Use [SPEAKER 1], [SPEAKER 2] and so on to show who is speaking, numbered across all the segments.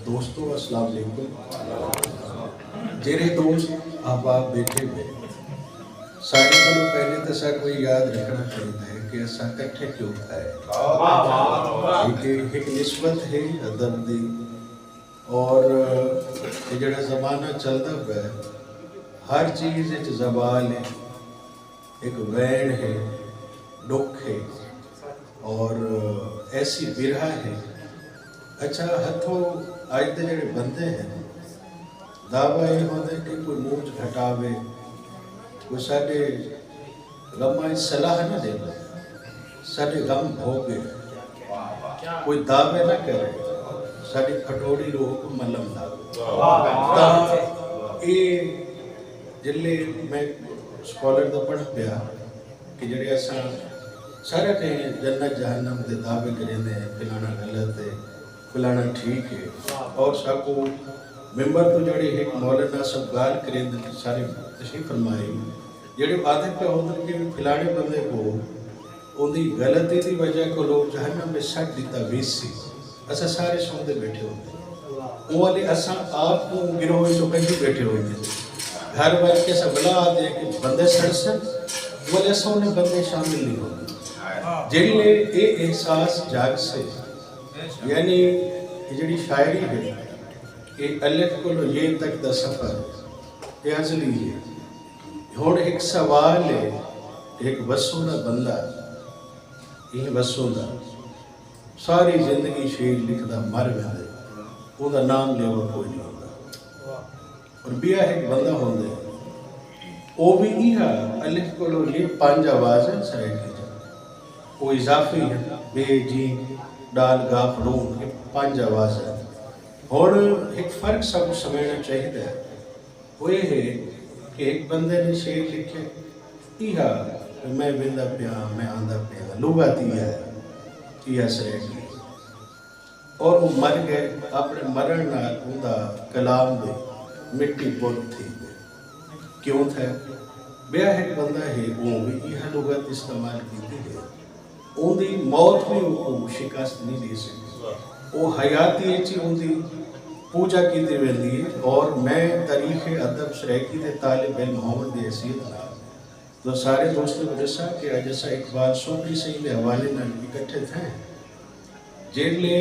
[SPEAKER 1] دوستوں السلام علیکم. جڑے دوست احباب بیٹھے ہوئے سارے کو پہلے تو سب کو یاد رکھنا چاہیے کہ اسا کٹھے کیوں ہے. ایک نسبت ہے ادب دی اور یہ جڑا زمانہ چلتا ہوا ہے ہر چیز ایک زبان ہے ایک وین ہے دکھ ہے اور ایسی برہ ہے. اچھا ہتھوں آج دے جڑے بندے ہیں دعویٰ یہ ہوتا ہے کہ کوئی موج گھٹاوے کوئی ساڑھے غمہ صلاح نہ دے ساڑھے غم بھوگے کوئی دعوے نہ کرے ساڑھی پھٹوڑی روح کو ملم لاوے. یہ جلے میں سکولر دا پڑھ پیا کہ جڑے ایسا سارا کہیں جنت جہنم دے دعوے کریں دے پلانا غلط ہے پلانا ٹھیک ہے اور ساکو ممبر تو جڑے ایک مولانا سب گال کریں دے سارے تشریف فرمائے جڑے عادت پہ ہوتا ہے کہ پلانے بندے کو ان دی غلطی دی وجہ کو لوگ جہنم میں سٹ دیتا ویس سی ایسا سارے سوندے بیٹھے ہوتے ہیں وہ والے ایسا آپ کو گروہ جو کہیں بیٹھے ہوئے ہیں گھر بار کے سب بلا آتے ہیں کہ بندے سڑ سن وہ والے ایسا انہیں بندے شامل نہیں ہوتے جن لے اے احساس جاگ سے یعنی یہ جڑی شاعری ہے کہ الف کو لو یہ تک دا سفر یہ ازلی ہے ہون ایک سوال ہے ایک وسولہ بندہ یہ وسولہ ساری زندگی شیر لکھدا مر گیا ہے وہ دا نام لے وہ کوئی نہیں ہوتا اور بیا ایک بندہ ہوندے وہ بھی یہاں الف کو لو یہ 5 آوازیں سرے کی جا وہ اضافی ہے بے جی ڈال گاف رون یہ 5 آوازیں اور ایک فرق سب سمجھنا چاہیے وہ یہ ہے کہ ایک بندے نے شعر لکھے یہاں میں بندہ پیا میں آندہ پیا لغت ہے یہ سرے کی اور وہ مر گئے اپنے مرن نال اندہ کلام دے مٹی بول تھی کیوں تھا بیا ایک بندہ ہے وہ بھی یہ لغت استعمال کی ہے ان دی موت بھی وہ شکست نہیں دے سکتی وہ حیاتی چی ان دی پوجا کی تے ویندی ہے اور میں تاریخ ادب سریکی دے طالب علم محمد دی حیثیت نہ تو سارے دوستوں کو جیسا کہ جیسا اقبال سوپی سے دے حوالے نہ اکٹھے تھے جن لے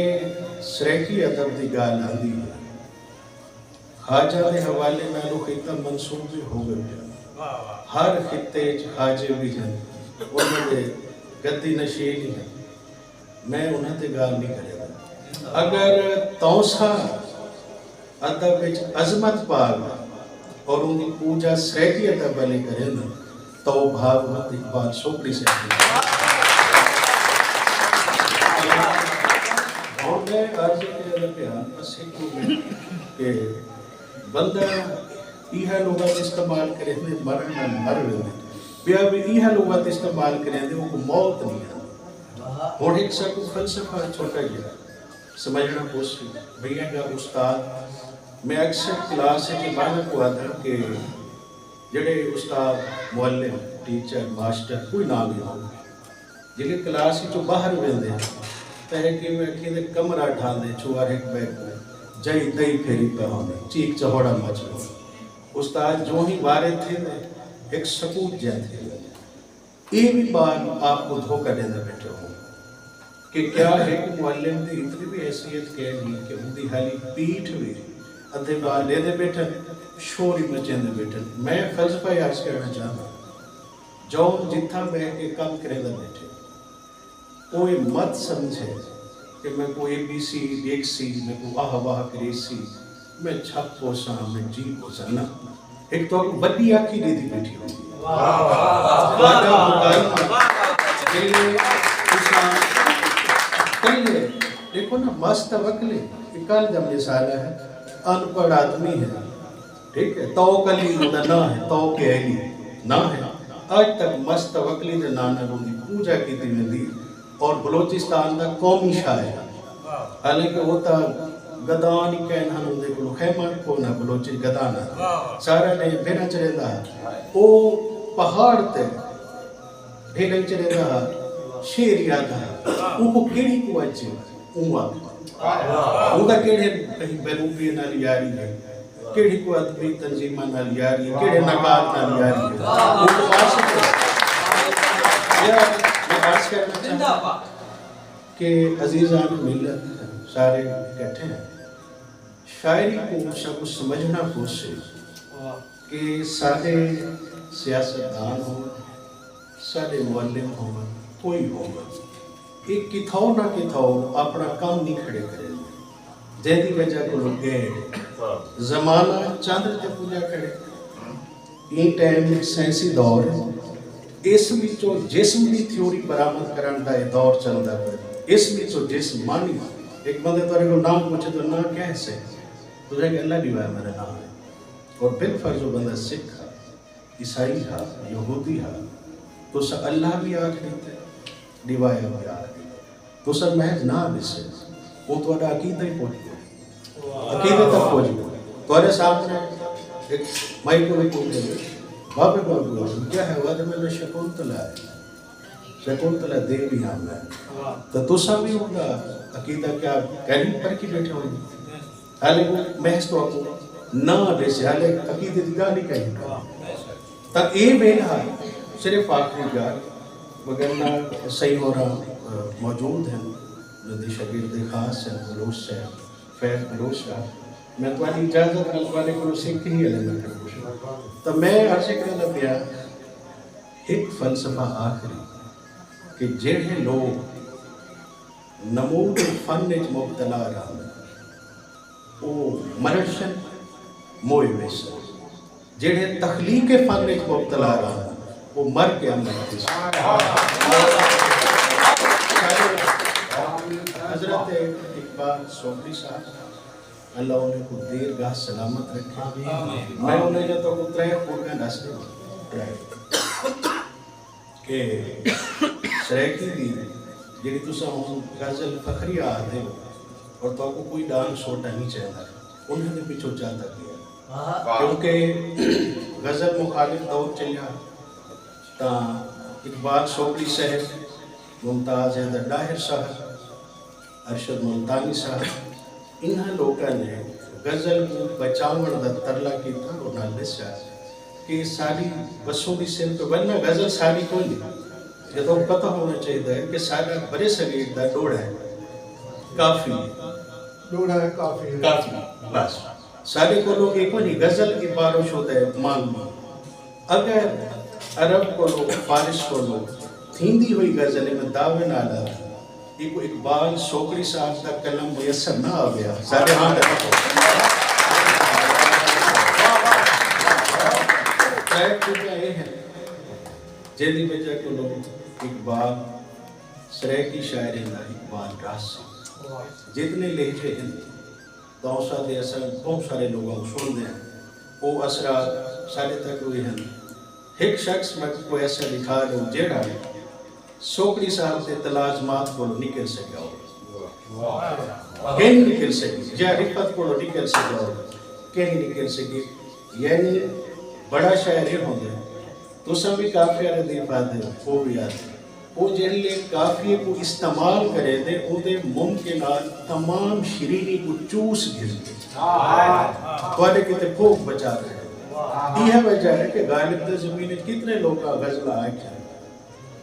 [SPEAKER 1] سریکی ادب دی گال آندی ہے خواجہ دے حوالے نہ لو خطہ منصوب بھی ہو گئے ہر خطے خواجے بھی ہیں انہوں نے گدی نشینی ہے میں انہیں تے گال نہیں کرے گا اگر توسا ادب عظمت پاگ اور ان کی پوجا سریکی ادب والے کریں نا تو بھاگوت اقبال سوپڑی سے اور میں عرض کے پیان بس ایک کہ بندہ یہ لغت استعمال کریں دے مرن مر گئے بیا بھی یہ لغت استعمال کریں دے وہ کو موت نہیں ہے اور ایک سا کو فلسفہ چھوٹا گیا سمجھنا پوچھیں بھئیہ کا استاد میں اکثر کلاس ہے کہ مانا کو آتا کہ جڑے استاد معلم ٹیچر ماسٹر کوئی نام ہی ہو جنہیں کلاس ہی جو باہر ویندے ہیں تحقی میں اکھیں دے کمرہ ڈھال دے چوار ایک بیگ میں جائی دئی پھیری پہ ہونے چیک چہوڑا مچلو استاد جو ہی بارے تھے ایک سکوت جاتے ہیں یہ بھی بات آپ کو دھوکہ دینا بیٹھے ہوں کہ کیا ہے کہ معلم دی اتنی بھی حیثیت کہنی کہ ان دی حالی پیٹھ ہوئی ادھے بار لے دے بیٹھن شوری مچیں دے بیٹھن میں فلسفہ یارس کرنا چاہتا جو جتھا میں کے کم کرے دے بیٹھے کوئی مت سمجھے کہ میں کوئی بی سی ایک سی میں کوئی آہ واہ کری سی میں چھپ پوسا میں جی پوسا نا ایک تو آپ کو بڑی آنکھی دے دی بیٹھی ہوئی دیکھو نا مست وکلے کل جب رسالہ ہے ان پڑھ آدمی ہے ٹھیک ہے تو کلی نہ ہے تو کہلی نہ ہے آج تک مست وکلی دے نانا روندی پوجا کی دی میں دی اور بلوچستان دا قومی شاعر حالانکہ وہ تا گدانی کہنا ہم دے کلو خیمان کو نہ بلوچی گدانا سارا نے بھینا چلے دا وہ پہاڑ تے بھینا چلے دا شیر یاد ہے وہ کو کیڑی کو اچھے اوہ ਉਹਦਾ ਕਿਹੜੇ ਕਹੀਂ ਬੇਰੂਬੀ ਨਾਲ ਯਾਰੀ ਹੈ, ਕਿਹੜੀ ਕੋ ਅਦਬੀ ਤਨਜ਼ੀਮਾਂ ਨਾਲ ਯਾਰੀ ਹੈ, ਕਿਹੜੇ ਨਗਾਤ ਨਾਲ ਯਾਰੀ ہے. وہ عاشق ہے. میں عرض کرنا چاہتا کہ عزیزان ملت سارے اکٹھے ہیں. شاعری کو سب کو سمجھنا پوچھے کہ سارے سیاستدان ہوں، سارے معلم ہوں، کوئی ہوں، ایک کتھاؤ نہ کتھاؤ اپنا کام نہیں کھڑے کرے جہدی وجہ کو لوگ گئے زمانہ چاندر تے پوجا کرے. یہ ٹائم سائنسی دور ہے. اس وچوں جسم دی تھیوری برآمد کرن دا یہ دور چلدا پیا. اس وچوں جسمانی ایک بندے تورے کو نام پوچھے تو نام کیا ہے سے تجھے کہ اللہ نہیں ہوا میرا نام ہے. اور بالفرض وہ بندہ سکھ ہے، عیسائی ہے، یہودی ہے، تو سا اللہ بھی آکھ دیتے دیوایا بھی آکھ دیتے تو سا محض نام اس سے وہ تو اڈا عقیدہ ہی پہنچ گیا، عقیدہ تک پہنچ گیا. تورے سامنے ایک مائی کو بھی پوچھے گئے بابے بابو کیا ہے وعدہ میں نے شکونتلا ہے، شکونتلا دیوی ہم ہے تو تو سا بھی ہوگا عقیدہ کیا کہنی پر کی بیٹھے ہوگی حالے وہ محض تو آپ نہ بیسے حالے عقیدہ دیگاہ نہیں کہیں گا تا اے بینا صرف آخری جار وگرنہ صحیح ہو رہا موجود ہیں ندی شگرد خاص ہیں بلوش سے فیض بلوش ہے. میں تو آنی اجازت الوانے کو سکھ ہی علیہ میں کروں تو میں عرض کرنا پیا ایک فلسفہ آخری کہ جڑے لوگ نمود فن اچ مبتلا رہا وہ مرشن موئی ویسا، جڑے تخلیق فن اچ مبتلا رہا وہ مر کے اندر حضرت اقبال سوکری صاحب اللہ انہیں کو دیر گاہ سلامت رکھے. میں انہیں جو تو اترے پورگاں ڈس رہے کہ سریکی دی جیڑی تو سا ہوں غزل فخری آدھے اور تو کو کوئی ڈان چھوٹا نہیں چاہتا انہیں نے پیچھو چاہتا کیا کیونکہ غزل مخالف دور چلیا تا اقبال سوکری صاحب، ممتاز حیدر ڈاہر صاحب، ارشد ملتانی صاحب انہاں لوگاں نے غزل کو بچاون دا ترلا کیتا اور نال دسیا کہ ساری بسوں دی سن تو بننا غزل ساری کوئی نہیں. یہ تو پتہ ہونا چاہیے کہ سارا برے صغیر دا ڈوڑا ہے کافی
[SPEAKER 2] ڈوڑا ہے کافی
[SPEAKER 1] بس سارے کو لوگ ایک نہیں غزل کی بارش ہوتا ہے مانگ مانگ. اگر عرب کو لوگ فارس کو لوگ تھیندی ہوئی غزل میں دعوے نہ ڈالا ایک اقبال سوکری صاحب کا کلم میسر نہ آ گیا سارے ہاں رکھو ٹریک چکا یہ ہے جیدی بجا کو لوگ اقبال سریکی شاعری دا اقبال راسی جتنے لہجے ہیں دوسا دے اثر بہت سارے لوگوں کو سن دیں وہ اثرات سارے تک ہوئے ہیں. ایک شخص میں کوئی ایسا لکھا جو جیڑا ہے سوکری صاحب سے تلازمات کو نکل سکا ہو کہیں نکل سکی جا رفت کو نکل سکا ہو کہیں نکل سکی. یعنی بڑا شاعر ہوں گے تو سب بھی کافی ردیف آتے وہ بھی آتے وہ جہلے کافی کو استعمال کرے دے وہ دے ممکنات تمام شریری کو چوس گر دے توڑے کتے پھوک بچا رہے. یہ وجہ ہے کہ غالب دے زمین کتنے لوگ کا غزل آئے کیا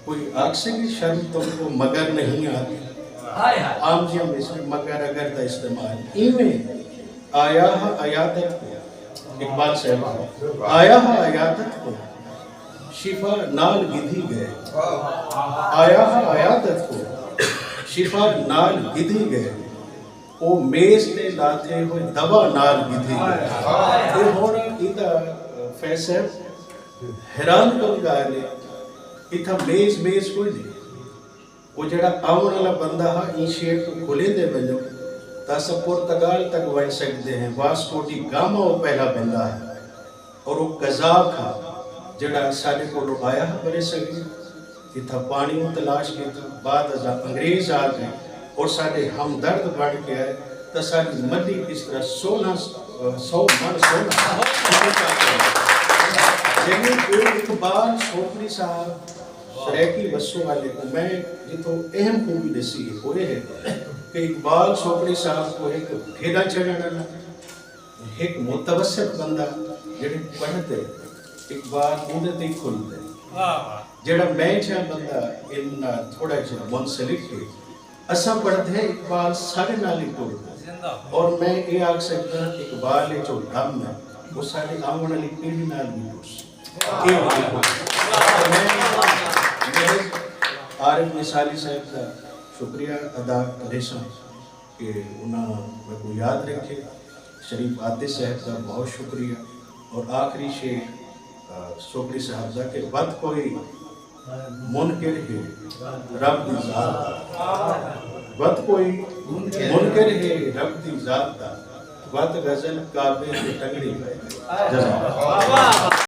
[SPEAKER 1] کوئی آگ سے بھی شرم تم کو مگر نہیں آتی عام جی ہم اس میں مگر اگر تا استعمال ایمیں آیا آیاتت کو اقبال صاحب آیا آیاتت کو شفا نال گدھی گئے آیا آیاتت کو شفا نال گدھی گئے وہ میز تے لاتے ہوئے دوا نال گدھی گئے. یہ ہونا ایدہ فیصل حیران کر گائے لے اتھا میز کوئی نہیں وہ جڑا آون والا بندہ ہا این شیر کو کھلے دے بنو تاسا پرتگال تک وائن سکتے ہیں واسکوٹی گاما وہ پہلا بندہ ہے اور وہ قذاب تھا جڑا سارے کو لوگ آیا ہے برے سکتے اتھا پانی میں تلاش کی تھا بعد ازا انگریز آ گئے اور سارے ہمدرد بڑھ کے آئے تا ساری مدی اس طرح سونا سو من سونا جنہیں کوئی اقبال سوکری صاحب سریکی بسوں والے کو میں جتو اہم خوبی دسی ہے وہ یہ ہے کہ اقبال سوپڑی صاحب کو ایک ٹھیلا چڑھنا ایک متوسط بندہ جڑے پڑھتے اقبال اندر تے کھلتے جڑا میں چاہ بندہ ان تھوڑا جہا منسلک ہے اساں پڑھتے ہیں اقبال سارے نال ہی ٹرتا اور میں یہ آکھ سکتا اقبال جو دم ہے وہ سارے آنے والی پیڑھی نال بھی میں عارف مثالی صاحب کا شکریہ ادا کرے سا کہ انہوں نے کو یاد رکھے شریف عاطف صاحب کا بہت شکریہ اور آخری شعر سوپڑی صاحب کا کہ بد کوئی منکر ہے رب دی ذات بد کوئی منکر ہے رب دی ذات دا بد غزل کعبے کی ٹنگڑی جزاک